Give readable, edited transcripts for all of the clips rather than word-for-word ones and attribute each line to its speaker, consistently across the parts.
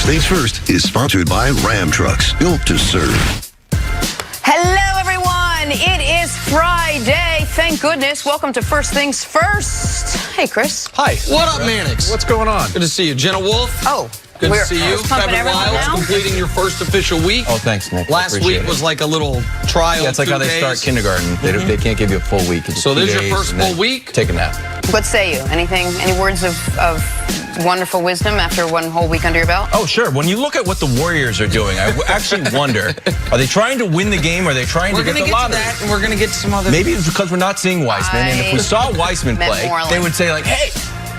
Speaker 1: First Things First is sponsored by Ram Trucks, built to serve.
Speaker 2: Hello, everyone. It is Friday. Thank goodness. Welcome to First Things First. Hey, Chris.
Speaker 3: Hi. What up, Mannix? What's going on? Good to see you. Jenna Wolf.
Speaker 2: Oh.
Speaker 3: Good to see you. Kevin Wiles completing your first official week.
Speaker 4: Oh, thanks, Nick.
Speaker 3: Last week was like a little trial.
Speaker 4: Yeah, it's like how they start kindergarten. They can't give you a full week.
Speaker 3: So this is your first full week?
Speaker 4: Take a nap.
Speaker 2: What say you? Anything? Any words of wonderful wisdom after one whole week under your belt?
Speaker 4: Oh, sure. When you look at what the Warriors are doing, I actually wonder, are they trying to win the game or are they trying to get the lottery?
Speaker 3: We're going to get to that, and we're going to get to some other...
Speaker 4: Maybe it's because we're not seeing Weissman, and if we saw Weissman play, they would say, like, hey...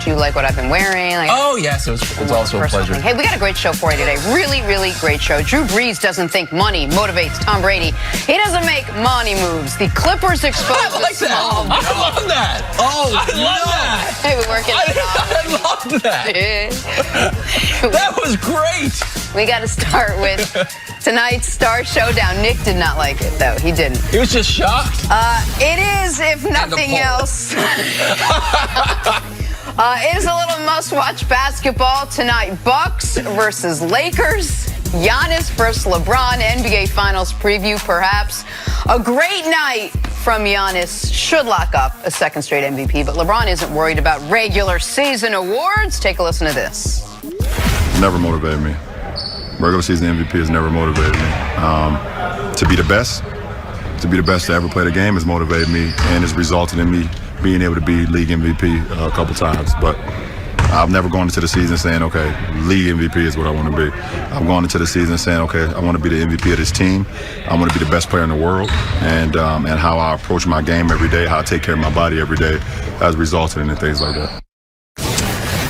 Speaker 2: Do you like what I've been wearing? Like,
Speaker 4: oh, yes. It's also a pleasure.
Speaker 2: Hey, we got a great show for you today. Really, really great show. Drew Brees doesn't think money motivates Tom Brady. He doesn't make money moves. The Clippers expose
Speaker 4: I like that. I love that. Oh, I love that.
Speaker 2: Hey, we working it off.
Speaker 4: I love that. That was great.
Speaker 2: We got to start with tonight's Star Showdown. Nick did not like it, though. He didn't.
Speaker 4: He was just shocked.
Speaker 2: It is, if nothing else. It is a little must-watch basketball tonight. Bucks versus Lakers. Giannis versus LeBron. NBA Finals preview, perhaps. A great night from Giannis. Should lock up a second straight MVP, but LeBron isn't worried about regular season awards. Take a listen to this.
Speaker 5: Never motivated me. Regular season MVP has never motivated me. To be the best to ever play the game has motivated me and has resulted in me being able to be league MVP a couple times. But I've never gone into the season saying, okay, league MVP is what I want to be. I've gone into the season saying, okay, I want to be the MVP of this team. I want to be the best player in the world. And how I approach my game every day, how I take care of my body every day has resulted in things like that.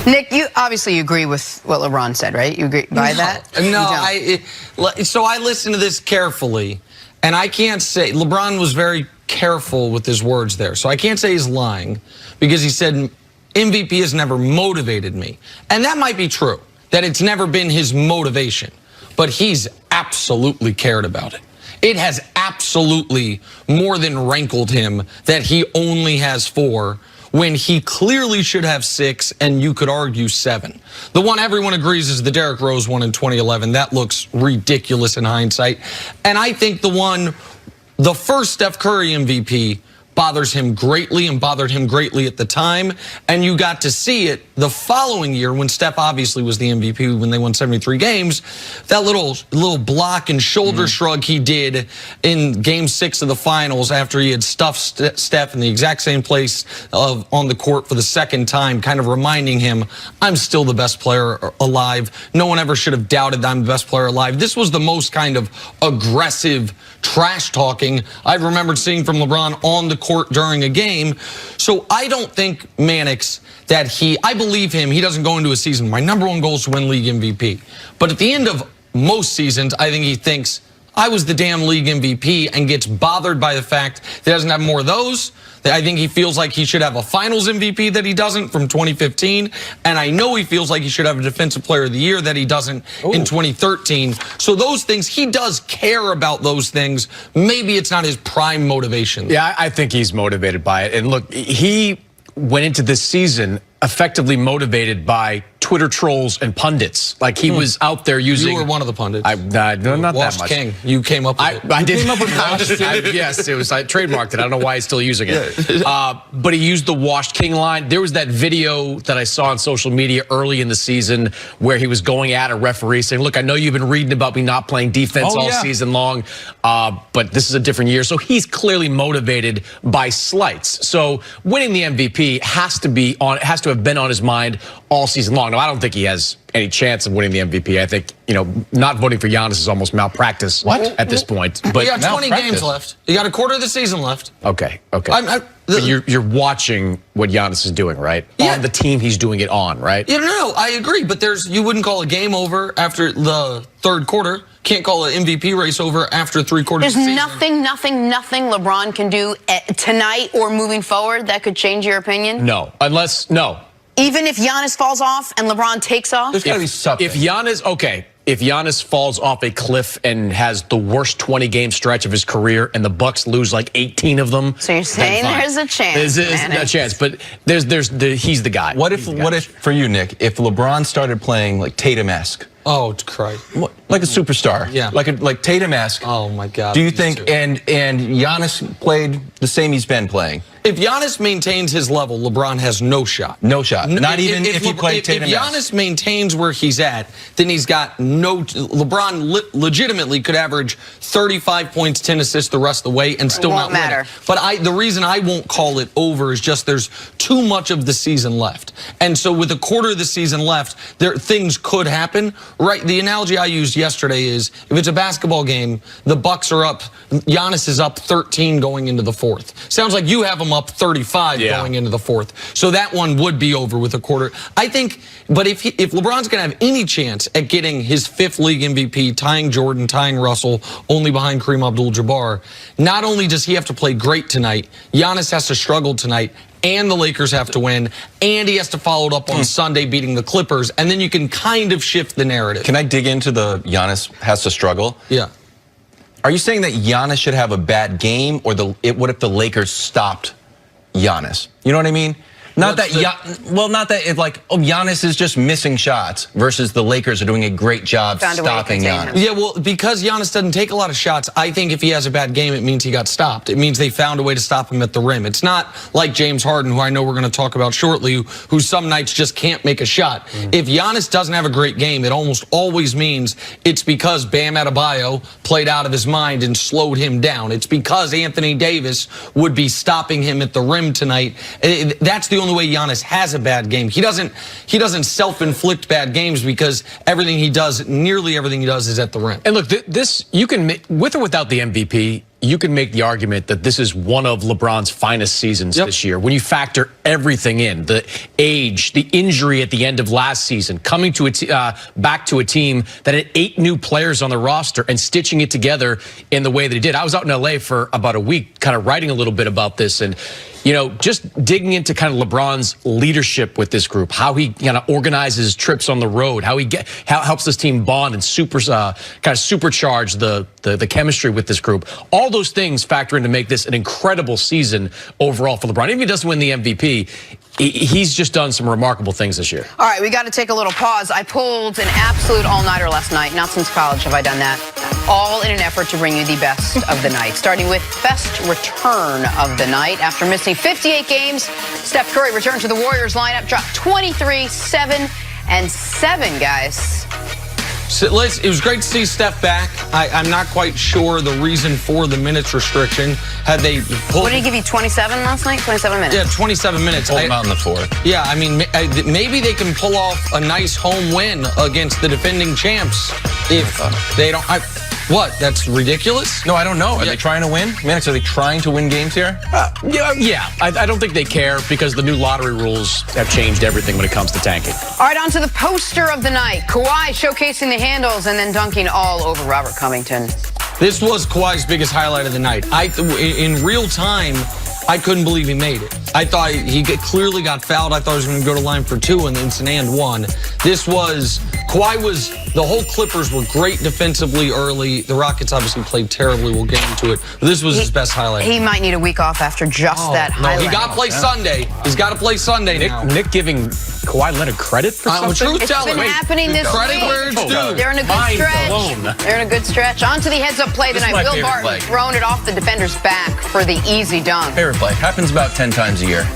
Speaker 2: Nick, you obviously agree with what LeBron said, right? You agree by that?
Speaker 3: No, so I listened to this carefully, and I can't say LeBron was very careful with his words there. So I can't say he's lying because he said MVP has never motivated me. And that might be true, that it's never been his motivation, but he's absolutely cared about it. It has absolutely more than rankled him that he only has 4 when he clearly should have 6, and you could argue 7. The one everyone agrees is the Derrick Rose one in 2011. That looks ridiculous in hindsight. And I think the first Steph Curry MVP bothers him greatly and bothered him greatly at the time. And you got to see it the following year when Steph obviously was the MVP when they won 73 games. That little block and shoulder shrug he did in Game 6 of the finals after he had stuffed Steph in the exact same place on the court for the second time, kind of reminding him, I'm still the best player alive. No one ever should have doubted that I'm the best player alive. This was the most kind of aggressive trash talking I've remembered seeing from LeBron on the court during a game. So I don't think Mannix that I believe him. He doesn't go into a season, my number one goal is to win league MVP. But at the end of most seasons, I think he thinks I was the damn league MVP and gets bothered by the fact that he doesn't have more of those. I think he feels like he should have a finals MVP that he doesn't from 2015. And I know he feels like he should have a defensive player of the year that he doesn't in 2013. So those things, he does care about those things. Maybe it's not his prime motivation.
Speaker 6: Yeah, I think he's motivated by it. And look, he went into this season effectively motivated by Twitter trolls and pundits. Like he was out there using...
Speaker 3: You were one of the pundits.
Speaker 6: No, not that much.
Speaker 3: King. You came up with it.
Speaker 6: I did. Yes, it was. I trademarked it. I don't know why he's still using it. But he used the washed king line. There was that video that I saw on social media early in the season where he was going at a referee saying, look, I know you've been reading about me not playing defense all season long, but this is a different year. So he's clearly motivated by slights. So winning the MVP has to have been on his mind all season long. Now, I don't think he has any chance of winning the MVP. I think, not voting for Giannis is almost malpractice at this point. But
Speaker 3: you got 20 games left. You got a quarter of the season left.
Speaker 6: Okay. But you're watching what Giannis is doing, right?
Speaker 3: Yeah.
Speaker 6: On the team he's doing it on, right?
Speaker 3: Yeah, no, I agree. But you wouldn't call a game over after the third quarter. Can't call an MVP race over after 3 quarters of the season.
Speaker 2: Nothing LeBron can do tonight or moving forward that could change your opinion?
Speaker 6: No.
Speaker 2: Even if Giannis falls off and LeBron takes off?
Speaker 4: There's got to be something.
Speaker 6: If Giannis falls off a cliff and has the worst 20-game stretch of his career and the Bucks lose like 18 of them.
Speaker 2: So you're saying there's a chance.
Speaker 6: There's a chance, but he's the guy.
Speaker 4: What if for you, Nick, if LeBron started playing like Tatum-esque
Speaker 3: Oh, Christ.
Speaker 4: Like a superstar.
Speaker 3: Yeah.
Speaker 4: Like Tatum-esque.
Speaker 3: Oh, my God.
Speaker 4: Do you think, and Giannis played the same he's been playing?
Speaker 3: If Giannis maintains his level, LeBron has no shot.
Speaker 4: No shot. Not even if he played Tatum.
Speaker 3: If Giannis maintains where he's at, then he's got no. LeBron legitimately could average 35 points, 10 assists the rest of the way and still not
Speaker 2: matter.
Speaker 3: win it. But the reason I won't call it over is just there's too much of the season left. And so with a quarter of the season left, things could happen. Right? The analogy I used yesterday is if it's a basketball game, the Bucks are up. Giannis is up 13 going into the fourth. Sounds like you have him up 35 going into the fourth. So that one would be over with a quarter. I think, but if LeBron's going to have any chance at getting his 5th league MVP, tying Jordan, tying Russell, only behind Kareem Abdul-Jabbar, not only does he have to play great tonight, Giannis has to struggle tonight, and the Lakers have to win, and he has to follow it up on Sunday beating the Clippers, and then you can kind of shift the narrative.
Speaker 4: Can I dig into the Giannis has to struggle?
Speaker 3: Yeah.
Speaker 4: Are you saying that Giannis should have a bad game, or what if the Lakers stopped Giannis? You know what I mean? Not that it's like, oh, Giannis is just missing shots versus the Lakers are doing a great job stopping Giannis.
Speaker 3: Yeah, well, because Giannis doesn't take a lot of shots, I think if he has a bad game, it means he got stopped. It means they found a way to stop him at the rim. It's not like James Harden, who I know we're going to talk about shortly, who some nights just can't make a shot. If Giannis doesn't have a great game, it almost always means it's because Bam Adebayo played out of his mind and slowed him down. It's because Anthony Davis would be stopping him at the rim tonight. That's the only way Giannis has a bad game. He doesn't self-inflict bad games because nearly everything he does is at the rim.
Speaker 6: And look, this you can make, with or without the MVP, you can make the argument that this is one of LeBron's finest seasons this year. When you factor everything in, the age, the injury at the end of last season, coming to back to a team that had 8 new players on the roster and stitching it together in the way that he did. I was out in LA for about a week kind of writing a little bit about this, and you know, just digging into kind of LeBron's leadership with this group, how he kind of organizes trips on the road, how how helps this team bond and kind of supercharge the chemistry with this group. All those things factor in to make this an incredible season overall for LeBron. Even if he doesn't win the MVP, he's just done some remarkable things this year.
Speaker 2: All right, we got to take a little pause. I pulled an absolute all-nighter last night. Not since college have I done that. All in an effort to bring you the best of the night. Starting with best return of the night. After missing 58 games, Steph Curry returned to the Warriors lineup, dropped 23, 7, and 7, guys.
Speaker 3: So it was great to see Steph back. I'm not quite sure the reason for the minutes restriction. Had they pulled...
Speaker 2: What did he give you, 27 last night? 27 minutes?
Speaker 3: Yeah, 27 minutes.
Speaker 4: Hold him out in the fourth.
Speaker 3: Yeah, I mean, maybe they can pull off a nice home win against the defending champs if they don't... What? That's ridiculous?
Speaker 4: No, I don't know. Are they trying to win? Mannix, are they trying to win games here?
Speaker 6: Yeah. I don't think they care because the new lottery rules have changed everything when it comes to tanking.
Speaker 2: All right, on to the poster of the night. Kawhi showcasing the handles and then dunking all over Robert Covington.
Speaker 3: This was Kawhi's biggest highlight of the night. In real time, I couldn't believe he made it. I thought he clearly got fouled. I thought he was going to go to line for 2, and then it's an and 1. The whole Clippers were great defensively early. The Rockets obviously played terribly. We'll get into it. But this was his best highlight.
Speaker 2: He might need a week off after just that highlight.
Speaker 3: He got to play Sunday. He's got to play Sunday now.
Speaker 6: Nick giving Kawhi Leonard credit for something?
Speaker 2: It's been happening this week.
Speaker 3: Where it's due.
Speaker 2: They're in a good stretch. They're in a good stretch. On to the heads-up play tonight. Will Barton throwing it off the defender's back for the easy dunk.
Speaker 4: Favorite play. Happens about 10 times a year.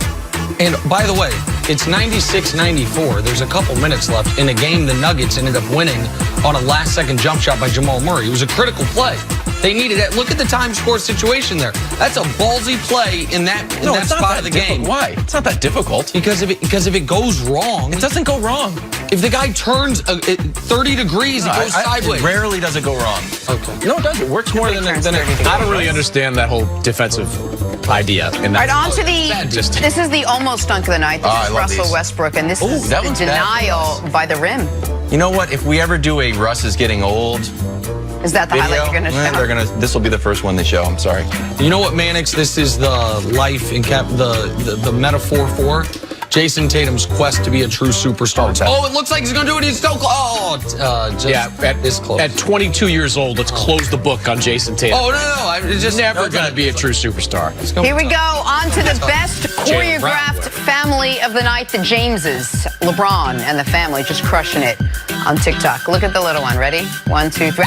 Speaker 3: And by the way, it's 96-94. There's a couple minutes left in a game the Nuggets ended up winning on a last-second jump shot by Jamal Murray. It was a critical play. They needed it. Look at the time score situation there. That's a ballsy play in that spot of the game.
Speaker 4: Why? It's not that difficult.
Speaker 3: Because if it goes wrong,
Speaker 4: it doesn't go wrong.
Speaker 3: If the guy turns 30 degrees, it goes sideways.
Speaker 4: Rarely does it go wrong.
Speaker 3: Okay.
Speaker 4: No, it does. It works more than anything.
Speaker 6: I don't really understand that whole defensive idea.
Speaker 2: All right, on to this is the almost dunk of the night. This is Russell Westbrook, and this is the denial by the rim.
Speaker 4: You know what? If we ever do a Russ is getting old
Speaker 2: Is that the highlight you're going to show?
Speaker 4: This will be the first one they show. I'm sorry.
Speaker 3: You know what, Mannix? This is the life and the metaphor for. Jason Tatum's quest to be a true superstar. Oh, it looks like he's going to do it. He's so close. This close.
Speaker 6: At 22 years old, let's close the book on Jason Tatum.
Speaker 3: Oh, no. It's just
Speaker 6: never going to be a true superstar.
Speaker 2: Here we go. On to the best choreographed family of the night, the Jameses. LeBron and the family just crushing it on TikTok. Look at the little one. Ready? 1, 2, 3.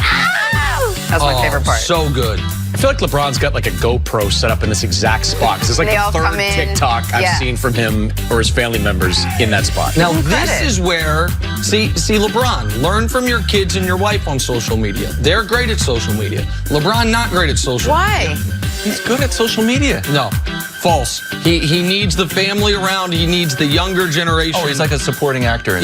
Speaker 2: That's my favorite part.
Speaker 3: So good.
Speaker 6: I feel like LeBron's got like a GoPro set up in this exact spot. Because it's like the third TikTok I've seen from him or his family members in that spot.
Speaker 3: Now, this is where, see, LeBron, learn from your kids and your wife on social media. They're great at social media. LeBron, not great at social media.
Speaker 2: Why?
Speaker 4: He's good at social media.
Speaker 3: No, false. He needs the family around. He needs the younger generation.
Speaker 4: Oh, he's like a supporting actor.